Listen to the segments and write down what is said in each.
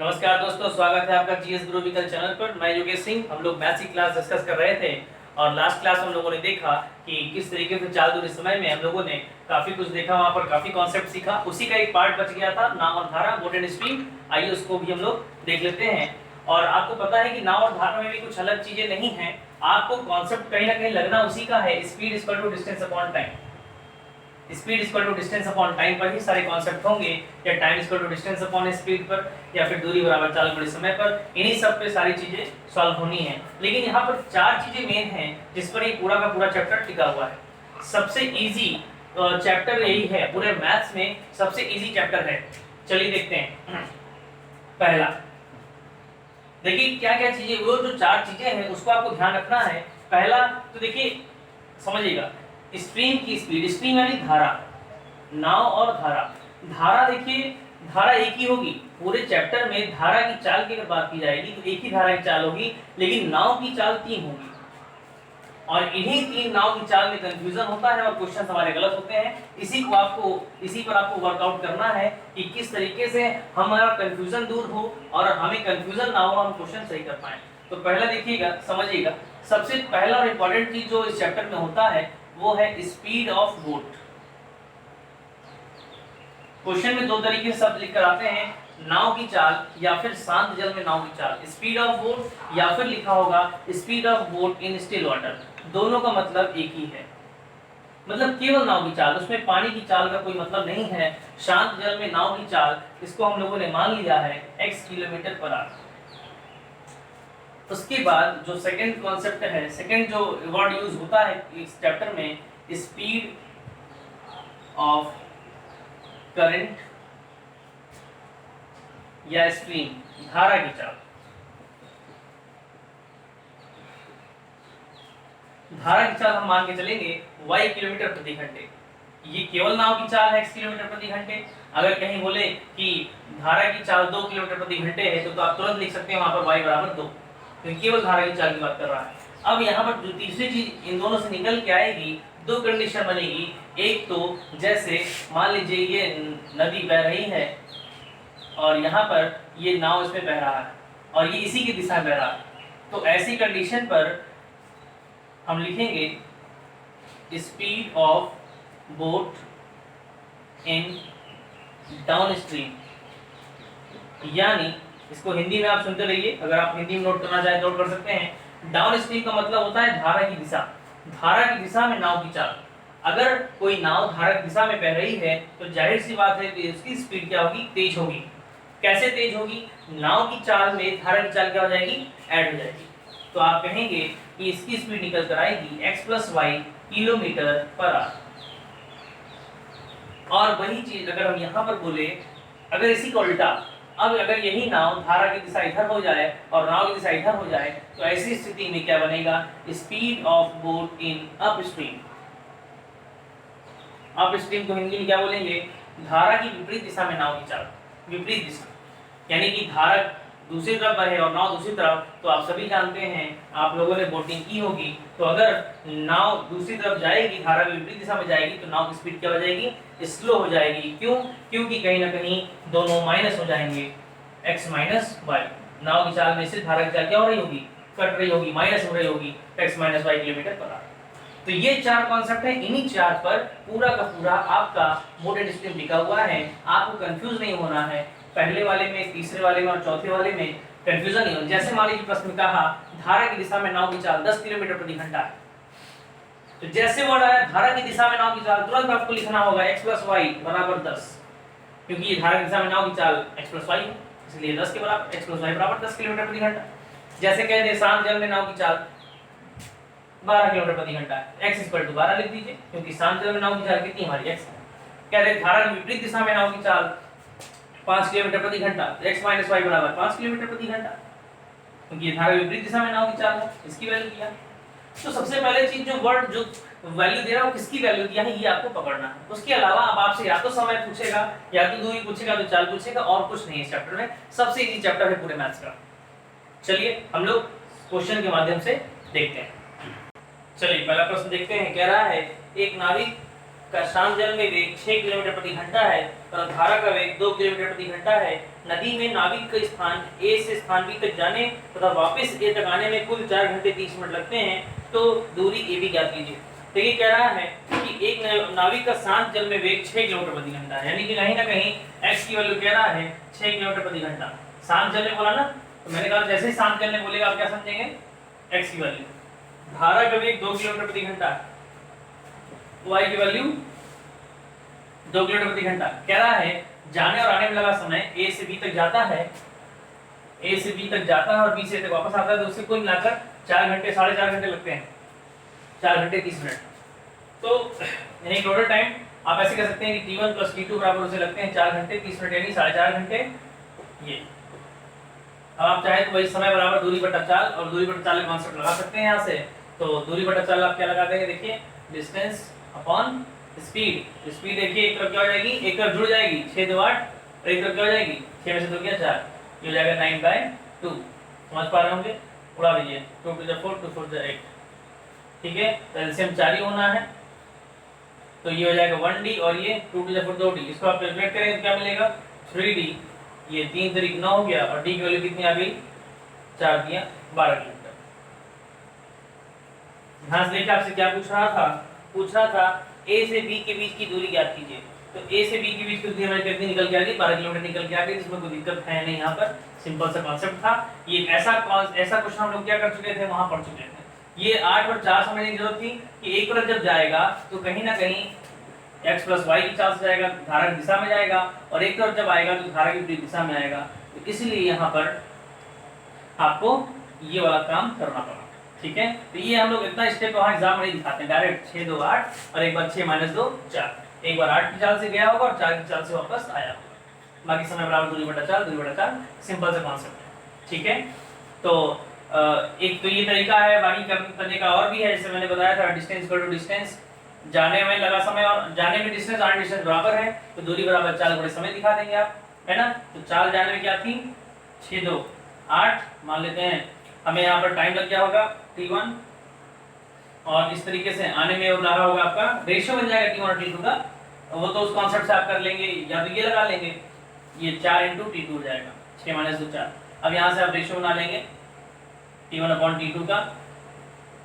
नमस्कार दोस्तों, स्वागत है आपका जीएस गुरु विकल चैनल पर। मैं योगेश सिंह। हम लोग मैथ्स की क्लास डिस्कस कर रहे थे और लास्ट क्लास हम लोगों ने देखा कि किस तरीके से चाल दूरी समय में हम लोगों ने काफी कुछ देखा, वहां पर काफी कॉन्सेप्ट सीखा। उसी का एक पार्ट बच गया था, नाव और धारा, बोट एंड स्ट्रीम। आइए उसको भी हम लोग देख लेते हैं। और आपको पता है कि नाव और धारा में भी कुछ अलग चीजें नहीं है। आपको कॉन्सेप्ट कहीं ना कहीं लगना उसी का है, speed equal to distance upon time. Speed equal to distance upon time पर ही सारे कॉन्सेप्ट होंगे, या time equal to distance upon speed पर, या फिर दूरी बराबर चाल बड़े समय पर। इन्हीं सब पे सारी चीजें सॉल्व होनी है। लेकिन यहाँ पर चार चीजें मेन हैं जिस पर ये पूरा का पूरा चैप्टर टिका हुआ है। सबसे इजी चैप्टर यही है, पूरे मैथ्स में सबसे इजी चैप्टर है। चलिए देखते हैं। पहला देखिए क्या क्या चीजें, वो जो चार चीजें हैं उसको आपको ध्यान रखना है। पहला तो देखिए, समझिएगा, स्ट्रीम की स्पीड, स्ट्रीम यानी धारा, नाव और धारा। धारा देखिए, धारा एक ही होगी पूरे चैप्टर में। धारा की चाल की अगर बात की जाएगी तो एक ही धारा की चाल होगी, लेकिन नाव की चाल तीन होगी। और इन्हीं तीन नाव की चाल में कंफ्यूजन होता है और क्वेश्चन हमारे गलत होते हैं। इसी पर आपको वर्कआउट करना है कि किस तरीके से हमारा कंफ्यूजन दूर हो और हमें कंफ्यूजन ना हो, हम क्वेश्चन सही कर पाए। तो पहला देखिएगा, समझिएगा, सबसे पहला और इंपॉर्टेंट चीज जो इस चैप्टर में होता है वो है स्पीड ऑफ बोट। क्वेश्चन में दो तरीके से शब्द लिखकर आते हैं, नाव की चाल या फिर शांत जल में नाव की चाल। स्पीड ऑफ बोट या फिर लिखा होगा speed of boat in still water. दोनों का मतलब एक ही है, मतलब केवल नाव की चाल, उसमें पानी की चाल का कोई मतलब नहीं है। शांत जल में नाव की चाल, इसको हम लोगों ने मान लिया है x किलोमीटर पर आवर। उसके बाद जो सेकंड कॉन्सेप्ट है, सेकंड जो वर्ड यूज होता है इस चैप्टर में, स्पीड ऑफ करंट या स्ट्रीम, धारा की चाल। धारा की चाल हम मान के चलेंगे y किलोमीटर प्रति घंटे। ये केवल नाव की चाल है x किलोमीटर प्रति घंटे। अगर कहीं बोले कि धारा की चाल 2 किलोमीटर प्रति घंटे है तो आप तुरंत लिख सकते हैं वहां पर y बराबर 2, क्योंकि केवल धारा की चाल की बात कर रहा है। अब यहाँ पर जो तीसरी चीज इन दोनों से निकल के आएगी, दो कंडीशन बनेगी। एक तो जैसे मान लीजिए ये नदी बह रही है और यहाँ पर ये नाव इसमें बह रहा है और ये इसी की दिशा में बह रहा है, तो ऐसी कंडीशन पर हम लिखेंगे speed of boat in down stream. यानी इसको हिंदी में आप सुनते रहिए, अगर आप हिंदी में नोट करना चाहें नोट कर सकते हैं। डाउन स्ट्रीम का मतलब होता है धारा की दिशा, धारा की दिशा में नाव की चाल। अगर कोई नाव धारा की दिशा में बह रही है तो जाहिर सी बात है कि उसकी स्पीड क्या होगी, तेज होगी। कैसे तेज होगी? नाव की चाल में धारा की चाल क्या हो जाएगी, ऐड हो जाएगी। तो आप कहेंगे कि इसकी स्पीड निकल कर आएगी x + y kilometre per hour. और वही चीज अगर हम यहाँ पर बोले, अगर इसी का उल्टा, अब अगर यही नाव धारा की दिशा इधर हो जाए और नाव की दिशा इधर हो जाए तो ऐसी स्थिति में क्या बनेगा, speed of boat in up stream. Up stream को हिंदी में क्या बोलेंगे, धारा की विपरीत दिशा में नाव की चाल। विपरीत दिशा यानी कि धारा दूसरी तरफ है और नाव दूसरी तरफ। तो आप सभी जानते हैं, आप लोगों ने बोटिंग की होगी, तो अगर नाव दूसरी तरफ जाएगी, धारा की विपरीत दिशा में जाएगी, तो नाव की स्पीड क्या हो जाएगी, स्लो हो जाएगी। क्यों? क्योंकि कहीं ना कहीं दोनों माइनस हो जाएंगे, x - y। नाव की चाल में से धारा की चाल क्या हो रही होगी, कट रही होगी, माइनस हो रही होगी, x - y kilometre per hour. तो ये चार कॉन्सेप्ट है, इन्हीं चार पर पूरा का पूरा आपका बोट एंड स्ट्रीम लिखा हुआ है। आपको कंफ्यूज नहीं होना है। पहले वाले में, तीसरे वाले में और चौथे वाले में कंफ्यूजन नहीं हो। जैसे मान लीजिए प्रश्न में कहा धारा की दिशा में नाव की चाल 10 किलोमीटर प्रति घंटा है, तो जैसे वर्ड आया धारा की दिशा में नाव की चाल, तुरंत आपको लिखना होगा x + y बराबर 10, क्योंकि ये धारा की दिशा में नाव की चाल x + y है, इसलिए 10 के बराबर x + y बराबर 10 किलोमीटर प्रति घंटा। जैसे कह दे शांत जल में नाव की चाल 12 किलोमीटर प्रति घंटा है, x = 12 लिख दीजिए, क्योंकि शांत जल में नाव की चाल कितनी हमारी x है। कह रहे धारा की विपरीत दिशा में नाव की चाल 5 किलोमीटर प्रति घंटा, x - y बराबर 5 किलोमीटर प्रति घंटा, क्योंकि ये धारा विपरीत दिशा में नाव की चाल है, इसकी वैल्यू किया। तो सबसे पहले चीज जो वर्ड जो वैल्यू दे रहा है किसकी वैल्यू दिया है, ये आपको पकड़ना है। उसके अलावा अब आपसे या तो समय पूछेगा, या तो दूरी पूछेगा, तो चाल पूछेगा, और कुछ नहीं है इस चैप्टर में। सबसे इजी चैप्टर है पूरे मैथ्स का। चलिए हम लोग क्वेश्चन के माध्यम से देखते हैं। चलिए पहला प्रश्न देखते हैं। कह रहा है एक नाविक का शांत जल में वेग 6 किलोमीटर प्रति घंटा है तथा धारा का वेग 2 किलोमीटर प्रति घंटा है। नदी में नाविक का स्थान ए से स्थान बी तक जाने तथा वापस ए तक आने में कुल 4 घंटे 30 मिनट लगते हैं, तो दूरी ए भी ज्ञात कीजिए। तो ये कह रहा है कि एक नाविक का शांत जल में वेग 6 किलोमीटर प्रति घंटा है, यानी कि कहीं ना कहीं x की वैल्यू कह रहा है 6 किलोमीटर प्रति घंटा। शांत जल में बोला ना, तो मैंने कहा जैसे ही शांत जल में बोलेगा आप क्या समझेंगे, x की वैल्यू। धारा का वेग 2 किलोमीटर प्रति घंटा, y की वैल्यू 2 किलोमीटर प्रति घंटा। कह रहा है जाने और आने में लगा समय a से b तक जाता है, a से b तक जाता है और b से तक वापस आता है, तो उससे कुल मिलाकर 4 घंटे 4.5 घंटे लगते हैं, 4 घंटे 30 मिनट। तो यानी टोटल टाइम आप ऐसे कह सकते हैं कि t1 + t2 बराबर उसे लगते हैं 4 घंटे 30 मिनट, यानी 4.5 घंटे। ये अब आप चाहे तो वही समय बराबर दूरी बटा चाल, और दूरी बटा चाल का कॉन्सेप्ट लगा सकते हैं यहाँ से। तो दूरी बटा चाल आप क्या लगा देंगे, देखिए डिस्टेंस अपॉन स्पीड। स्पीड देखिए एक तरफ क्या हो जाएगी, एक तरफ जुड़ जाएगी 6 2 8, और एक तरफ क्या हो जाएगी 6 में से 2 क्या 4, ये हो जाएगा 9/2। समझ पा रहे होंगे, उड़ा दीजिए 2 × 4 2 4 8, ठीक है। तो एलसीएम 4 ही होना है, तो ये हो जाएगा 1d और ये 2 × 4 2d। इसको आप कैलकुलेट करेंगे तो क्या मिलेगा 3d, ये 3 तरीक 9 हो गया, और d की वैल्यू कितनी आ गई 4 दिया 12 किलोमीटर। ध्यान से देखिए आपसे क्या पूछ रहा था a से b के बीच की दूरी ज्ञात कीजिए। तो a से b के बीच की दूरी हमारी कितनी निकल के आ गई, 12 किलोमीटर निकल के आ गई, इसमें कोई दिक्कत है नहीं। यहाँ पर सिंपल सा कॉन्सेप्ट था। ये ऐसा क्वेश्चन हम लोग क्या कर चुके थे, वहां पढ़ चुके थे। ये 8 और 4 समझने की जरूरत थी कि एक तरफ जब जाएगा तो कहीं ना कहीं x + y की चाल से जाएगा, धारा की दिशा में जाएगा, और एक तरफ जब आएगा तो धारा की विपरीत दिशा में आएगा। तो इसलिए यहाँ पर आपको ये वाला काम करना पड़ा, ठीक है। तो ये हम लोग इतना स्टेप वहाँ एग्जाम में नहीं दिखाते, डायरेक्ट 6 2 8 और एक बार 6 - 2 4, एक बार 8 की चाल से गया होगा और 4 की चाल से वापस आया होगा। बाकी समय बराबर दूरी बटा चाल, सिंपल सा कॉन्सेप्ट है, ठीक है। तो एक तो ये तरीका है, बाकी करने का और भी है। जैसे मैंने बताया था डिस्टेंस इक्वल टू डिस्टेंस, जाने में लगा समय और जाने में डिस्टेंस, आने डिस्टेंस बराबर है, तो दूरी बराबर चाल गुणे समय दिखा देंगे आप, है ना। तो चाल जाने में क्या थी 6 2 8 मान लेते हैं, हमें यहाँ पर टाइम लग गया होगा t1, और इस तरीके से आने में और लगा होगा आपका रेशियो बन जाएगा t1 और t2 का, वो तो उस कॉन्सेप्ट से आप कर लेंगे, या तो ये लगा लेंगे, ये 4 × t2 हो जाएगा 6 - 2 4। अब यहाँ से आप रेशियो बना लेंगे t1/t2 का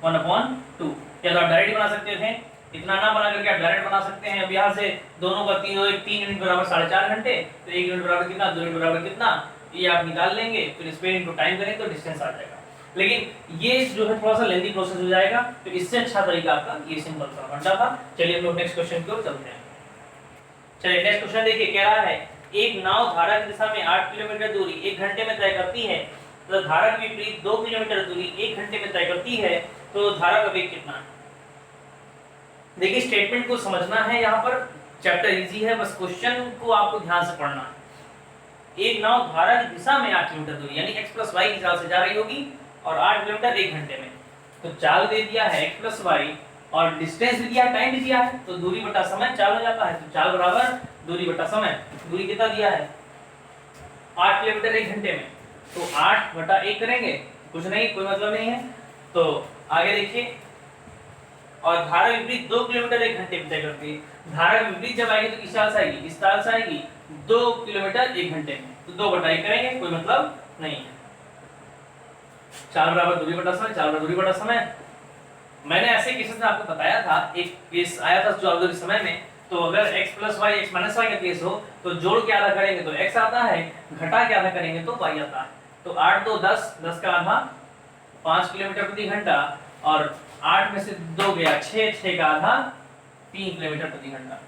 1/2, या तो आप डायरेक्ट बना सकते थे, इतना ना बना करके आप डायरेक्ट बना सकते हैं। अब यहाँ से दोनों का 3 यूनिट बराबर 4.5 घंटे, तो 1 यूनिट बराबर कितना, 2 यूनिट बराबर कितना, ये आप निकाल लेंगे, फिर स्पेस × टाइम करें तो डिस्टेंस आ जाएगा। लेकिन ये जो है थोड़ा सा लेंथी प्रोसेस हो जाएगा, तो इससे अच्छा तरीका आपका ये सिंपल सा घंटा था। चलिए हम लोग नेक्स्ट क्वेश्चन की ओर चलते हैं। चलिए नेक्स्ट क्वेश्चन देखिए, कह रहा है एक नाव धारा की दिशा में 8 किलोमीटर दूरी 1 घंटे में तय करती है, तो धारा के विपरीत 2 किलोमीटर दूरी 1 घंटे में तय करती है, तो धारा का वेग कितना है। देखिए स्टेटमेंट को समझना है, यहाँ पर चैप्टर इजी है, बस क्वेश्चन को आपको ध्यान से पढ़ना है। एक नाव धारा की दिशा में 8 किलोमीटर दूरी यानी x + y की चाल से जा रही होगी, और 8 किलोमीटर 1 घंटे में, तो चाल दे दिया है x + y, और डिस्टेंस भी दिया है, टाइम भी दिया है, तो दूरी बटा समय चाल हो जाता है। तो चाल बराबर दूरी बटा समय, दूरी कितना दिया है 8 किलोमीटर 1 घंटे में, तो 8 बटा 1 करेंगे, कुछ नहीं, कोई मतलब नहीं है। तो आगे देखिए, और धारा विपरीत 2 किलोमीटर 1 घंटे में तय करती है। धारा विपरीत जब आएगी तो किस चाल से आएगी, इस चाल से आएगी 2 किलोमीटर 1 घंटे में, तो 2 बटा 1 करेंगे, कोई मतलब नहीं है। चाल बराबर दूरी बटा समय, चाल बराबर दूरी बटा समय। मैंने ऐसे केसेस में आपको बताया था, एक केस आया था चाल दूरी समय में, तो अगर x + y x - y का केस हो तो जोड़ के आधा करेंगे तो x आता है, घटा के आधा करेंगे तो y आता है। तो 8 2 10, 10 का आधा 5 किलोमीटर प्रति घंटा, और 8 में से 2 गया 6, 6 का आधा 3 किलोमीटर प्रति घंटा।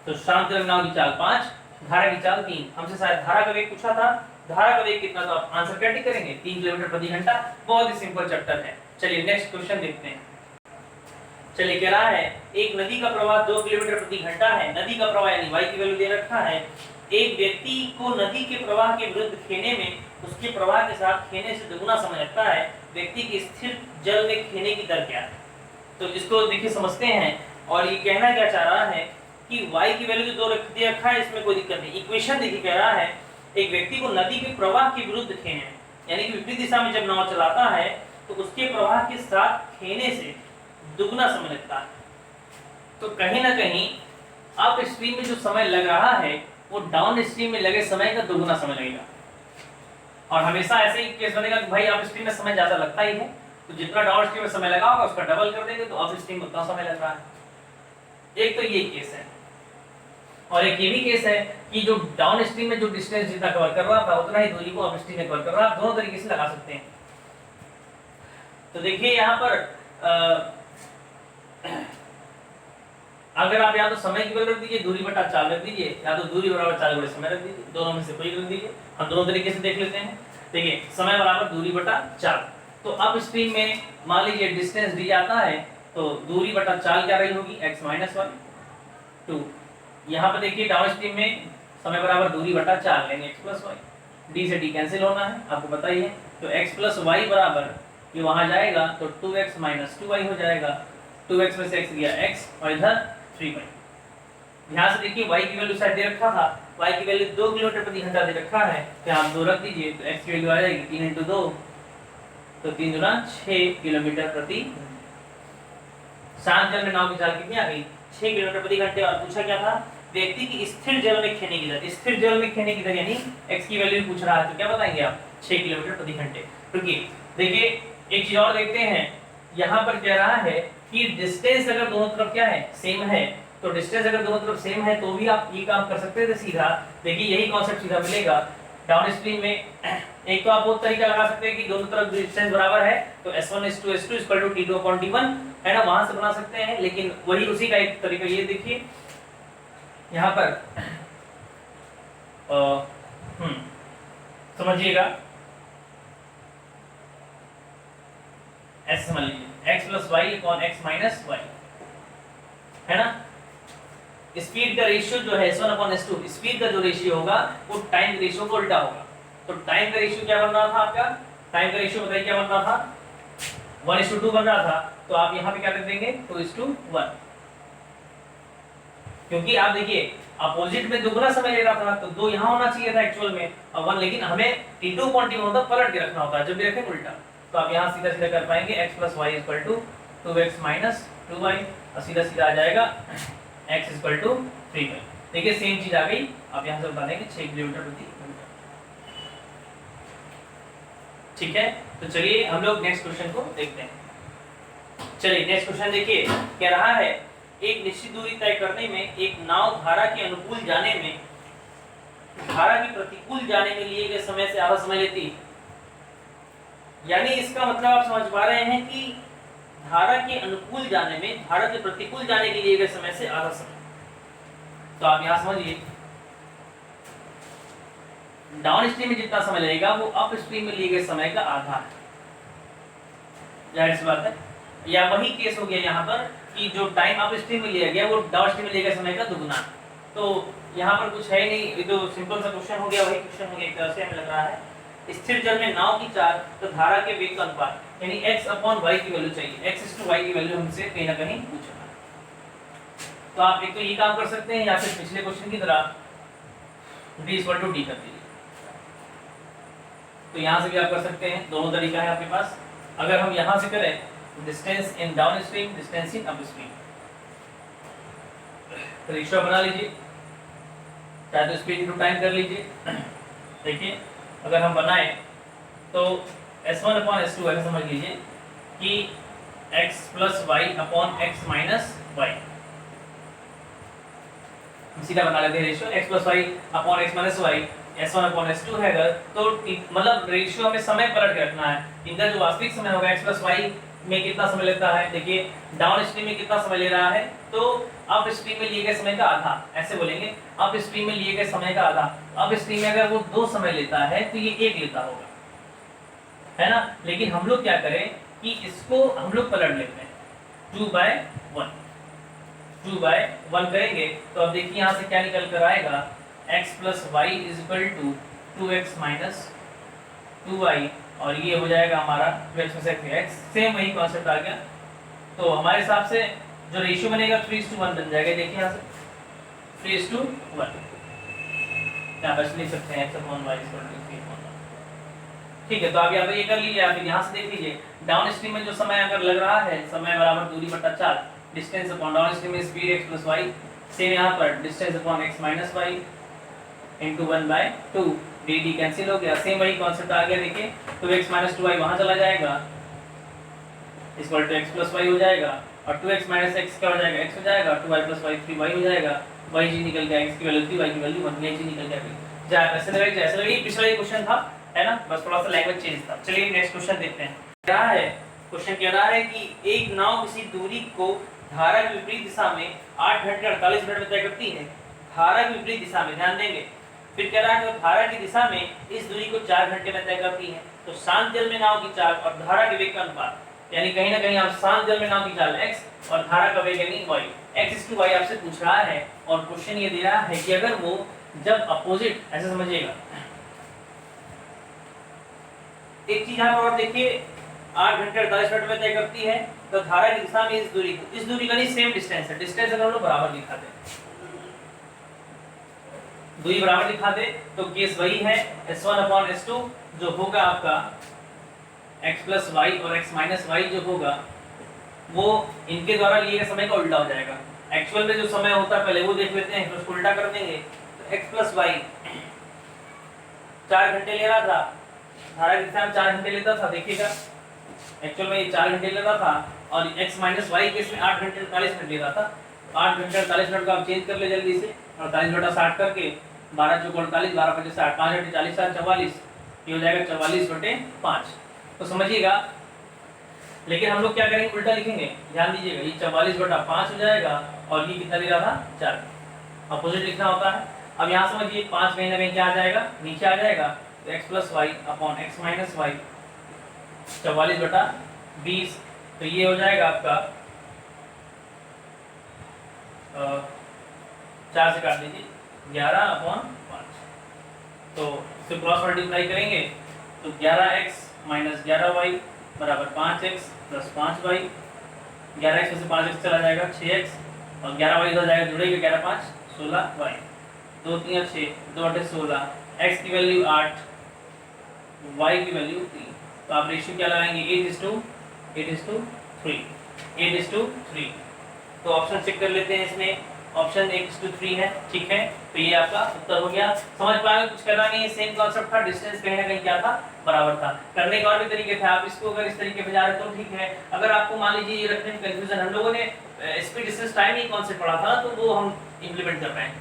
तो शांत नाव की चाल 5, धारा की चाल 3। हमसे शायद धारा का वेग पूछा था, धारा का वेग कितना, तो आप आंसर क्या करेंगे 3 किलोमीटर प्रति घंटा। बहुत ही सिंपल चैप्टर है। चलिए नेक्स्ट क्वेश्चन देखते हैं। चलिए कह रहा है एक नदी का प्रवाह 2 किलोमीटर प्रति घंटा है, नदी का प्रवाह यानी y की वैल्यू दे रखा है। एक व्यक्ति को नदी के प्रवाह के विरुद्ध खेने में उसके प्रवाह के साथ खेने से दुगुना समय लगता है, व्यक्ति की स्थिर जल में खेने की दर क्या है। तो इसको देखिए समझते हैं, और ये कहना क्या चाह रहा है कि y की वैल्यू जो 2 दे रखा है, इसमें कोई दिक्कत नहीं। इक्वेशन देखिए, कह रहा है एक व्यक्ति को नदी के प्रवाह के विरुद्ध खेने, यानी कि विपरीत दिशा में जब नाव चलाता है तो उसके प्रवाह के साथ खेने से दुगना समय लगता है। तो कहीं ना कहीं अप स्ट्रीम में जो समय लग रहा है वो डाउन स्ट्रीम में लगे समय का दोगुना समय लगेगा। और हमेशा ऐसे ही केस बनेगा कि भाई अप स्ट्रीम में समय ज्यादा लगता ही है, तो जितना डाउन स्ट्रीम में समय लगा होगा उसका डबल कर देंगे तो अप स्ट्रीम में उतना समय लग रहा है। एक तो ये केस है, और एक ये भी केस है कि जो डाउन स्ट्रीम में जो डिस्टेंस जितना कवर कर रहा था उतना ही दूरी को अप स्ट्रीम में कवर कर रहा है। आप दोनों तरीके से लगा सकते हैं। तो देखिए यहाँ पर अगर आप या तो समय की वैल्यू रख दीजिए, दूरी बटा 4 रख दीजिए, या तो दूरी बराबर 4 गुणे समय रख दीजिए, दोनों में से कोई रख दीजिए। हम दोनों तरीके से देख लेते हैं। देखिए समय बराबर दूरी बटा 4, तो अप स्ट्रीम में मान लीजिए डिस्टेंस दी जाता है तो दूरी बटा 4 क्या रही होगी, x माइनस 1 2। यहाँ पर देखिए डाउन स्ट्रीम में समय बराबर दूरी बटा 4 लेंगे x प्लस वाई, डी से डी कैंसिल होना है आपको पता ही है। तो x प्लस वाई बराबर ये वहां जाएगा तो 2x माइनस 2y हो जाएगा। 2x में से x गया x और इधर 3y। ध्यान से देखिए y की वैल्यू शायद दे रखा था, y की वैल्यू 2 किलोमीटर प्रति घंटा दे रखा है, तो आप 2 रख दीजिए तो x की वैल्यू आ जाएगी 3 × 2 तो 3 × 6 किलोमीटर प्रति। शांत जल में नाव की चाल कितनी आ गई, 6 किलोमीटर प्रति घंटे। और पूछा क्या था, व्यक्ति की स्थिर जल में खेने की दर, स्थिर जल में खेने की दर यानी x की वैल्यू पूछ रहा है, तो क्या बताएंगे आप, 6 किलोमीटर प्रति घंटे। रुकिए देखिए एक चीज और देखते हैं, यहाँ पर कह रहा है कि डिस्टेंस अगर दोनों तरफ क्या है, सेम है, तो डिस्टेंस अगर दोनों तरफ सेम है तो भी आप ये काम कर सकते थे सीधा। देखिए यही कॉन्सेप्ट सीधा मिलेगा डाउन स्ट्रीम में। एक तो आप वो तरीका लगा सकते हैं कि दोनों तरफ डिस्टेंस बराबर है तो s1 s2 T2/T1 है ना, वहां से बना सकते हैं। लेकिन वही उसी का एक तरीका ये देखिए यहाँ पर समझिएगा, s समझ लीजिए x plus y upon x minus y है ना। स्पीड का रेशियो जो है s1/s2, स्पीड का जो रेशियो होगा वो टाइम के रेशियो को उल्टा होगा। तो टाइम का रेशियो क्या बन रहा था आपका, टाइम का रेशियो बताइए क्या बन रहा था, 1:2 बन रहा था। तो आप यहाँ पे क्या लिख देंगे, 2:1, क्योंकि आप देखिए अपोजिट में दुगना समय ले रहा था तो 2 यहाँ होना चाहिए था एक्चुअल में और 1, लेकिन हमें T2/T1 होता पलट के रखना होता है जब भी रखें उल्टा। तो आप यहाँ सीधा सीधा कर पाएंगे x plus y equal to 2x minus 2y और सीधा सीधा आ जाएगा x इक्वल टू 3y। देखिए सेम चीज आ गई, आप यहाँ से बता देंगे 6 किलोमीटर प्रति घंटा। ठीक है, तो चलिए हम लोग नेक्स्ट क्वेश्चन को देखते हैं। चलिए नेक्स्ट क्वेश्चन देखिए, कह रहा है एक निश्चित दूरी तय करने में एक नाव धारा के अनुकूल जाने में धारा के प्रतिकूल जाने में लिए गए समय से आधा समय लेती है। यानी इसका मतलब आप समझ पा रहे हैं कि धारा के अनुकूल जाने में धारा के प्रतिकूल जाने के लिए गए समय से आधा समय। तो आप यहां समझिए डाउन स्ट्रीम में जितना समय लगेगा वो अप स्ट्रीम में लिए गए समय का आधा है, जाहिर सी बात है। या वही केस हो गया यहाँ पर कि जो टाइम अप स्ट्रीम में लिया गया वो डाउन स्ट्रीम में लिए गए समय का दुगुना। तो यहाँ पर कुछ है नहीं, ये तो सिंपल सा क्वेश्चन हो गया, वही क्वेश्चन हो गया एक तरह से हमें लग रहा है। स्थिर जल में नाव की चाल तो धारा के वेग का अनुपात यानी x/y की वैल्यू चाहिए, x/y की वैल्यू हमसे कहीं ना कहीं पूछना है। तो आप एक तो ये काम कर सकते हैं या फिर पिछले क्वेश्चन की तरह d = d कर दीजिए। तो यहाँ से भी आप कर सकते हैं, दोनों तरीका है आपके पास। अगर हम यहाँ से करें distance in down stream, distance in up stream, तो रेशियो बना लीजिए, चाहे तो स्पीड इनटू टाइम कर लीजिए। देखिए अगर हम बनाएं तो s1/s2 ऐसे समझ लीजिए कि x plus y upon x minus y, सीधा बना लेते हैं ratio x plus y upon x minus y, s1/s2 है अगर तो मतलब रेशियो हमें समय पलट के रखना है। इनका जो वास्तविक समय होगा x प्लस वाई में कितना समय लेता है, देखिए डाउन स्ट्रीम में कितना समय ले रहा है तो अप स्ट्रीम में लिए गए समय का आधा, ऐसे बोलेंगे अप स्ट्रीम में लिए गए समय का आधा। अप स्ट्रीम में अगर वो 2 समय लेता है तो ये 1 लेता होगा, है ना। लेकिन हम लोग क्या करें कि इसको हम लोग पलट लेते हैं, 2/1 करेंगे तो अब देखिए यहाँ से क्या निकल कर आएगा, x plus y is equal to 2x minus 2y और ये हो जाएगा हमारा 2x में से x, सेम वही कॉन्सेप्ट आ गया। तो हमारे हिसाब से जो रेशियो बनेगा 3:1 बन जाएगा। देखिए यहाँ से 3:1 यहाँ पर लिख सकते हैं x/y = 3:1। ठीक है, तो आप यहाँ पे ये कर लीजिए। आप यहाँ से देख लीजिए डाउन स्ट्रीम में जो समय अगर लग रहा है समय बराबर दूरी बटा 4 डिस्टेंस अपॉन डाउन स्ट्रीम में speed x plus y, same यहाँ पर distance upon x minus y into 1/2 D D cancel हो गया, सेम वही कॉन्सेप्ट आ गया। देखिए 2x माइनस 2y वहाँ चला जाएगा, equal to x plus y हो जाएगा, और 2x माइनस x क्या हो जाएगा, x हो जाएगा, 2y प्लस वाई 3y हो जाएगा, y जी निकल गया, x की वैल्यू 3 y की वैल्यू 1, ये जी निकल गया। जा ऐसे लगा जैसे लगा, ये पिछला ही क्वेश्चन था है ना, बस थोड़ा सा लैंग्वेज चेंज था। चलिए नेक्स्ट क्वेश्चन देखते हैं। क्या है क्वेश्चन, कह रहा है कि एक नाव किसी दूरी को धारा के विपरीत दिशा में 8 घंटे 48 मिनट में तय करती है। धारा के विपरीत दिशा में, ध्यान देंगे। फिर कह रहा है कि धारा की दिशा में इस दूरी को 4 घंटे में तय करती है। तो शांत जल में नाव की चाल और धारा के वेग का अनुपात, यानी कहीं ना कहीं आप शांत जल में नाव की चाल x और धारा का वेग यानी y, x/y आपसे पूछ रहा है। और क्वेश्चन ये दे रहा है कि अगर वो जब अपोजिट, ऐसे समझिएगा, एक चीज यहाँ पर और देखिए, 8 घंटे 48 मिनट में तय करती है, तो धारा की दिशा में इस दूरी का नहीं सेम डिस्टेंस है, डिस्टेंस अगर हम लोग बराबर दिखा दें, दूरी बराबर दिखा दे तो केस वही है s1/s2 जो होगा आपका x प्लस वाई और x माइनस वाई जो होगा वो इनके द्वारा लिए गए समय का उल्टा हो जाएगा। एक्चुअल में जो समय होता है पहले वो देख लेते हैं, फिर उसको उल्टा कर देंगे। तो x प्लस वाई 4 घंटे ले रहा था, धारा की दिशा में 4 घंटे लेता था, देखिएगा एक्चुअल में ये 4 घंटे लेता था, और x माइनस वाई केस में 8 घंटे 48 मिनट ले रहा था। 8 घंटे 48 मिनट को आप चेंज कर ले जल्दी से, 48/60 करके 12 चौक 48, 12 5 60, 5 घंटे 40 44, ये हो जाएगा 44/5। तो समझिएगा, लेकिन हम लोग क्या करेंगे, उल्टा लिखेंगे, ध्यान दीजिएगा, ये 44/5 हो जाएगा और ये कितना ले रहा था 4, अपोजिट लिखना होता है। अब यहाँ समझिए 5 कहीं ना कहीं क्या आ जाएगा, नीचे आ जाएगा, तो x plus y upon x minus y 44/20, तो ये हो जाएगा आपका 4 से काट दीजिए 11/5, तो फिर क्रॉस मल्टीप्लाई करेंगे तो 11x माइनस 11y बराबर 5x प्लस 5y, 11x में से 5x चला जाएगा 6x, और 11y हो जाएगा, जुड़ेगा 11 5 16y, 2 3 6 2 8 16, x की वैल्यू 8, y की वैल्यू 3। तो आप रेशियो क्या लगाएंगे, 8:3। तो ऑप्शन चेक कर लेते हैं, इसमें ऑप्शन 8:3 है, ठीक है। तो ये आपका उत्तर हो गया। समझ पाए, कुछ करना नहीं है, सेम कॉन्सेप्ट था, डिस्टेंस कहीं ना कहीं क्या था, बराबर था। करने के और भी तरीके थे, आप इसको अगर इस तरीके पे जा रहे तो ठीक है। अगर आपको मान लीजिए ये रखने में कंफ्यूजन, हम लोगों ने स्पीड डिस्टेंस टाइम ही कॉन्सेप्ट पढ़ा था, तो वो हम इंप्लीमेंट कर रहे हैं,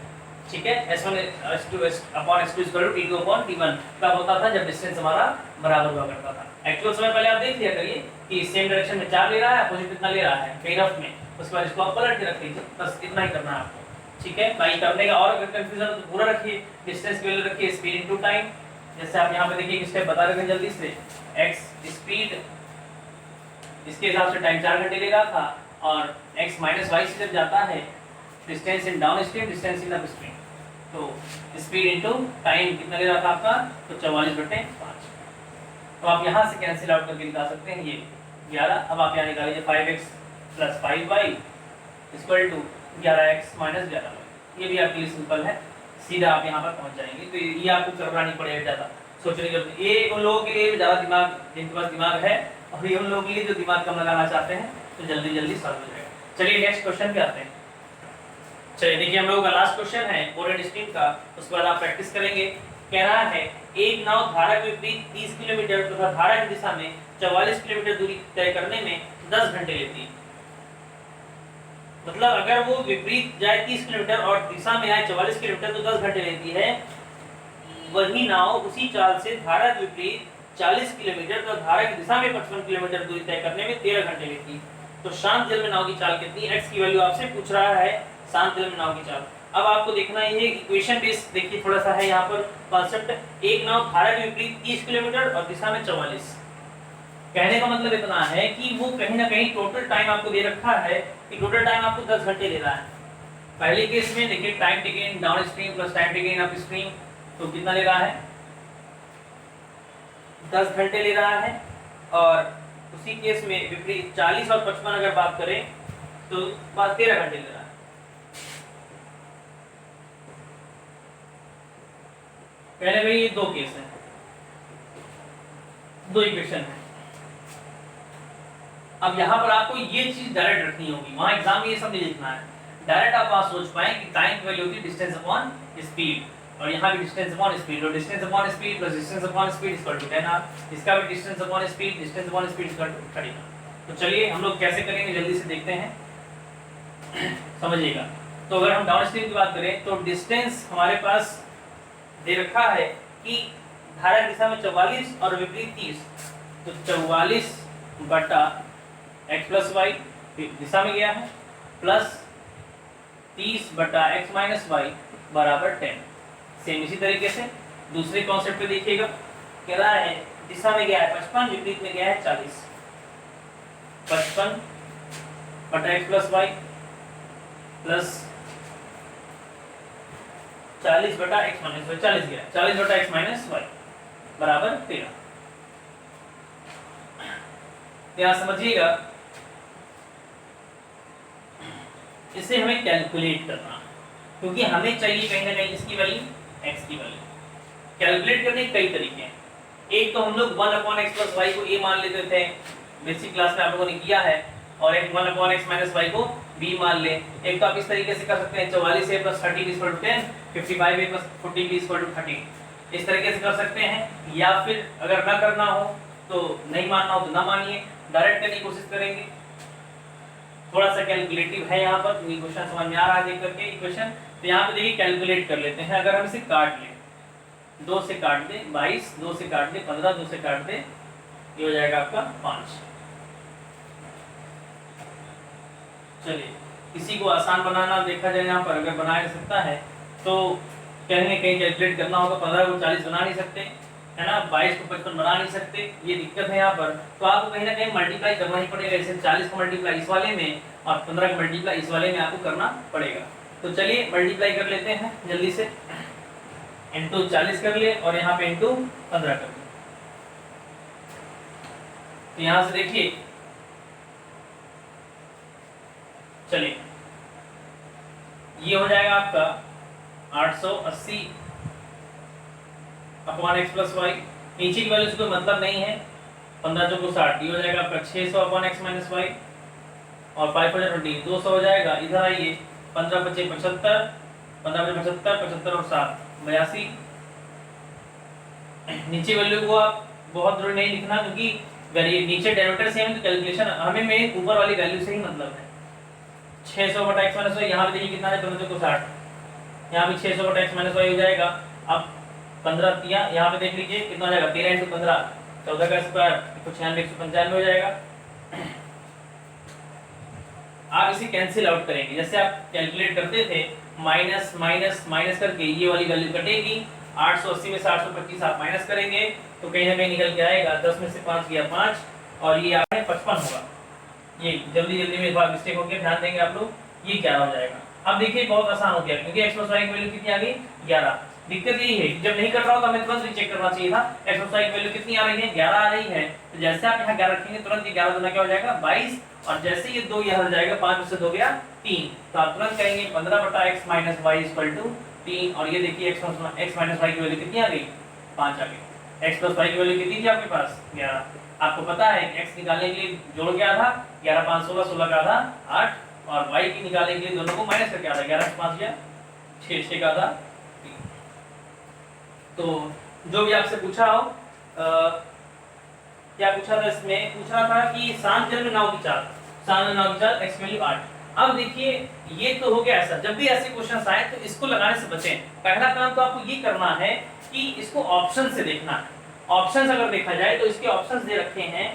ठीक है। s1 s2 upon s2 t2/t1 कब होता था, जब डिस्टेंस हमारा बराबर हुआ करता था। एक्चुअल समय पहले आप देख लिया करिए कि सेम डायरेक्शन में 4 ले रहा है, अपोजिट कितना ले रहा है कई रफ में, उसके बाद इसको आप पलट के रख लीजिए, बस इतना ही करना है आपको, ठीक है। बाई करने का और अगर कंफ्यूजन हो तो पूरा रखिए, डिस्टेंस की वैल्यू रखिए स्पीड इनटू टाइम। जैसे आप यहाँ पे देखिए एक स्टेप बता रहे थे जल्दी से, x स्पीड, इसके हिसाब से टाइम 4 घंटे ले रहा था, और x माइनस वाई से जब जाता है distance in down stream, distance in up stream, तो स्पीड इनटू टाइम कितना ले रहा था आपका, तो 44/5। तो आप यहाँ से कैंसिल आउट करके निकाल सकते हैं ये 11। अब आप यहाँ निकालिए 5x plus 5y equal to 11x minus 11y। ये भी आपके लिए सिंपल है, सीधा आप यहाँ पर पहुँच जाएंगे। तो ये आपको करना नहीं पड़ेगा ज़्यादा सोचने की जरूरत। ये उन लोगों के लिए ज़्यादा दिमाग, जिनके पास दिमाग है, और ये उन लोगों के लिए जो दिमाग कम लगाना चाहते हैं, तो जल्दी जल्दी सॉल्व हो जाएगा। चलिए नेक्स्ट क्वेश्चन पे आते हैं। चलिए देखिए, हम लोगों का लास्ट क्वेश्चन है कोरेंट स्ट्रीम का, उसके बाद आप प्रैक्टिस करेंगे। कह रहा है एक नाव धारा के विपरीत 30 किलोमीटर तथा धारा की दिशा में 44 किलोमीटर दूरी तय करने में 10 घंटे लेती है। मतलब अगर वो विपरीत जाए 30 किलोमीटर और दिशा में आए 44 किलोमीटर तो 10 घंटे लेती है। वही नाव उसी चाल से धारा के विपरीत 40 किलोमीटर तो धारा की दिशा में 55 किलोमीटर दूरी तय करने में 13 घंटे लेती है। तो शांत जल में नाव की चाल कितनी है, x की वैल्यू आपसे पूछ रहा है, शांत जल में नाव की चाल। अब आपको देखना है ये इक्वेशन बेस, देखिए थोड़ा सा है यहाँ पर कॉन्सेप्ट। एक नाव धारा के विपरीत 30 किलोमीटर और दिशा में 44, कहने का मतलब इतना है कि वो कहीं ना कहीं टोटल टाइम आपको दे रखा है कि टोटल टाइम आपको 10 घंटे ले रहा है। पहले केस में देखिए time taken down stream plus time taken up stream, तो कितना ले रहा है, 10 घंटे ले रहा है। और उसी केस में विपरीत 40 और 55 अगर बात करें तो बस 13 घंटे ले रहा है। कहने में ये दो केस हैं, दो इक्वेशन है। अब यहाँ पर आपको ये चीज डायरेक्ट रखनी होगी, वहाँ एग्जाम में ये सब नहीं लिखना है। डायरेक्ट आप वहाँ सोच पाए कि टाइम की वैल्यू होती है डिस्टेंस अपॉन स्पीड, और यहाँ भी डिस्टेंस अपॉन स्पीड, और distance upon speed plus distance upon speed equal to 10r, इसका भी distance upon speed equal to 30r। तो चलिए हम लोग कैसे करेंगे जल्दी से देखते हैं, समझिएगा। तो अगर हम डाउनस्ट्रीम की बात करें तो डिस्टेंस हमारे पास दे रखा है कि धारा की दिशा में 44 और विपरीत 30, तो 44 बटा x प्लस वाई दिशा में गया है, प्लस 30 बटा x माइनस वाई बराबर 10। सेम इसी तरीके से दूसरे कॉन्सेप्ट पे देखिएगा, कह रहा है दिशा में गया है 55, विपरीत में गया है 40, 55 बटा x प्लस वाई प्लस 40 बटा x माइनस वाई, 40 गया 40 बटा x माइनस वाई बराबर 13। यहाँ समझिएगा, इसे हमें कैलकुलेट करना, क्योंकि हमें चाहिए कहीं ना कहीं इसकी वैल्यू x की वैल्यू। कैलकुलेट करने के कई तरीके हैं। एक तो हम लोग 1/x प्लस वाई को a मान लेते थे, बेसिक क्लास में आप लोगों ने किया है, और एक 1/x माइनस वाई को b मान ले। एक तो आप इस तरीके से कर सकते हैं 44a plus 13 equal to 10, 55a plus 14b equal to 13, इस तरीके से कर सकते हैं। या फिर अगर ना करना हो तो नहीं मानना हो तो ना मानिए, डायरेक्ट करने की कोशिश करेंगे। थोड़ा सा कैलकुलेटिव है यहाँ पर, ये क्वेश्चन समझ में आ रहा है देख करके इक्वेशन। तो यहाँ पे देखिए कैलकुलेट कर लेते हैं। अगर हम इसे काट लें, 2 से काट दे 22, 2 से काट दे 15, 2 से काट दे, ये हो जाएगा आपका 5। चलिए किसी को आसान बनाना देखा जाए, यहाँ पर अगर बनाया जा सकता है तो कहीं ना कहीं कैलकुलेट करना होगा। 15 को 40 बना नहीं सकते है ना, 22 को 55 बना नहीं सकते, ये दिक्कत है यहाँ पर। तो आपको कहीं ना कहीं मल्टीप्लाई करना ही पड़ेगा। जैसे 40 को मल्टीप्लाई इस वाले में और 15 को मल्टीप्लाई इस वाले में आपको करना पड़ेगा। तो चलिए मल्टीप्लाई कर लेते हैं जल्दी से, इंटू 40 कर ले और यहाँ पे इंटू 15 कर ले। तो यहाँ से देखिए, चलिए ये हो जाएगा आपका 880 अपॉन x प्लस वाई, नीचे की वैल्यू से कोई मतलब नहीं है, 15 चौको 60, ये हो जाएगा आपका 600 अपॉन x माइनस वाई, और 520 200 हो जाएगा। इधर आइए, 15 × 5 = 75, 15 × 75 75 और 7 82। नीचे वैल्यू को आप बहुत जरूरी नहीं लिखना, क्योंकि नीचे डेनोटर सेम है तो कैलकुलेशन हमें में ऊपर वाली वैल्यू से ही मतलब है। 600 बटा x माइनस वाई, यहाँ पे देखिए कितना है, 15 चौको 60, यहाँ भी 600 बटा x माइनस वाई हो जाएगा। अब 15 तिया यहाँ पे देख लीजिए कितना हो जाएगा, 13 × 15 14 का स्क्वायर 196 195 हो जाएगा। आप इसे कैंसिल आउट करेंगे, जैसे आप कैलकुलेट करते थे माइनस माइनस माइनस करके ये वाली वैल्यू कटेगी। 880 में से 825 आप माइनस करेंगे तो कहीं ना कहीं निकल के आएगा, 10 में से 5 गया 5, और ये आपने 55 होगा। ये जल्दी जल्दी में बार मिस्टेक हो गया, ध्यान देंगे आप लोग, ये 11 हो जाएगा। अब देखिए बहुत आसान हो गया, क्योंकि x प्लस y की वैल्यू कितनी आ गई 11। दिक्कत यही है कि जब नहीं कर रहा हो तो हमें तुरंत रीचेक करना चाहिए था, x प्लस y की वैल्यू कितनी आ रही है 11 आ रही है। तो जैसे आप यहाँ 11 रखेंगे तुरंत ये 11 दूना क्या हो जाएगा 22, और जैसे ये 2 यहाँ हो जाएगा 5 में से 2 गया 3, तो आप तुरंत कहेंगे 15 बटा x minus y equal to 3। और ये देखिए x माइनस वाई की वैल्यू कितनी आ गई 5 आ गई। x प्लस वाई की वैल्यू कितनी थी आपके पास 11। आपको पता है x निकालने के लिए जोड़ क्या था 11 5 16, 16 का आधा 8, और y की निकालने के लिए दोनों को माइनस करके आधा 11 से 5 गया 6, 6 का आधा 3। तो जो भी आपसे पूछा हो, क्या पूछा था इसमें, पूछा था कि शांत जल में नाव की चाल, शांत नाव की चाल x वैल्यू 8। अब देखिए ये तो हो गया ऐसा, जब भी ऐसे क्वेश्चन आए तो इसको लगाने से बचें। पहला काम तो आपको ये करना है कि इसको ऑप्शन से देखना है। ऑप्शंस अगर देखा जाए तो इसके ऑप्शंस दे रखे हैं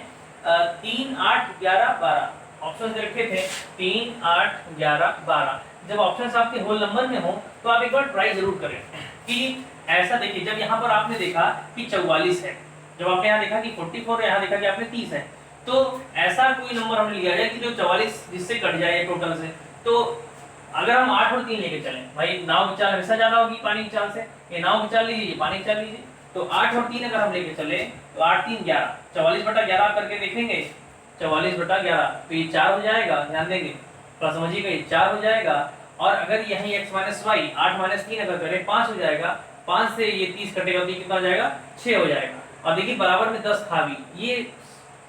3 8 11 12, ऑप्शंस दे रखे थे 3 8 11 12। जब ऑप्शंस आपके होल नंबर में हो तो आप एक बार ट्राई जरूर करें कि ऐसा देखिए, जब यहाँ पर आपने देखा कि 44 है, जब आपने यहाँ देखा कि 44 है, यहाँ देखा कि आपने 30 है, तो ऐसा कोई नंबर हमने लिया जाए कि जो 44 जिससे कट जाए टोटल से। तो अगर हम 8 और 3 लेके चलें, भाई नाव की चाल हमेशा ज्यादा होगी पानी की चाल से, ये नाव की चाल लीजिए, ये पानी की चाल लीजिए। तो 8 और 3 अगर हम लेके चले तो 8 3 11, 44 बटा 11 करके देखेंगे, 44 बटा 11 तो ये 4 हो जाएगा, ध्यान देंगे थोड़ा समझिएगा, ये 4 हो जाएगा। और अगर यही x माइनस वाई 8 माइनस 3 अगर करें 5 हो जाएगा, 5 से ये 30 कटेगा तो ये कितना हो जाएगा 6 हो जाएगा। और देखिए बराबर में 10 था भी, ये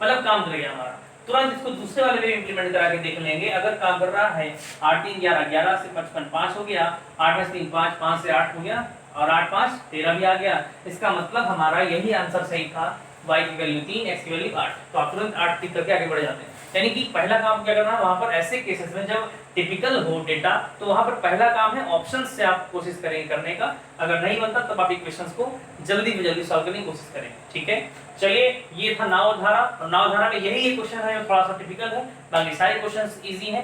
मतलब काम करेगा हमारा। तुरंत इसको दूसरे वाले में इंप्लीमेंट करा के देख लेंगे। अगर काम कर रहा है 8 3 11 11 से 55 5 हो गया, 8 में 3 5 5 से 8 हो गया और 8 5 13 भी आ गया। इसका मतलब हमारा यही आंसर सही था, y की वैल्यू 3 x की वैल्यू 8। तो आप तुरंत 8 टिक करके आगे बढ़ जाते हैं। यानी कि पहला काम क्या करना है, वहां पर ऐसे केसेस में जब टिपिकल हो डेटा तो वहां पर पहला काम है ऑप्शंस से आप कोशिश करेंगे करने का। अगर नहीं बनता तब आप इक्वेशंस को जल्दी से जल्दी सॉल्व करने की कोशिश करें। ठीक है, चलिए ये था नाव धारा, और नाव धारा में यही एक क्वेश्चन है जो थोड़ा सा टिपिकल है, बाकी सारे क्वेश्चंस इजी हैं,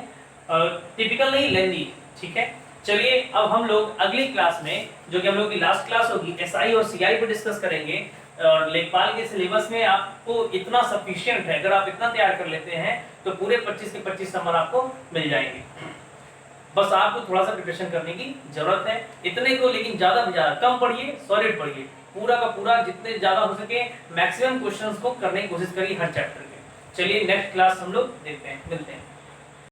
टिपिकल नहीं लेंदी। ठीक है, चलिए अब हम लोग अगली क्लास में, जो कि हम लोग की लास्ट क्लास होगी, एसआई और सीआई पे डिस्कस करेंगे। और लेखपाल के सिलेबस में आपको इतना सफिशिएंट है, अगर आप इतना तैयार कर लेते हैं तो पूरे 25 के 25 नंबर आपको मिल जाएंगे। बस आपको थोड़ा सा प्रिपरेशन करने की जरूरत है, इतने को, लेकिन ज्यादा से ज्यादा कम पढ़िए, सॉलिड पढ़िए, पूरा का पूरा जितने ज्यादा हो सके मैक्सिमम क्वेश्चंस को करने की कोशिश करिए हर चैप्टर के। चलिए नेक्स्ट क्लास हम लोग देखते हैं, मिलते हैं।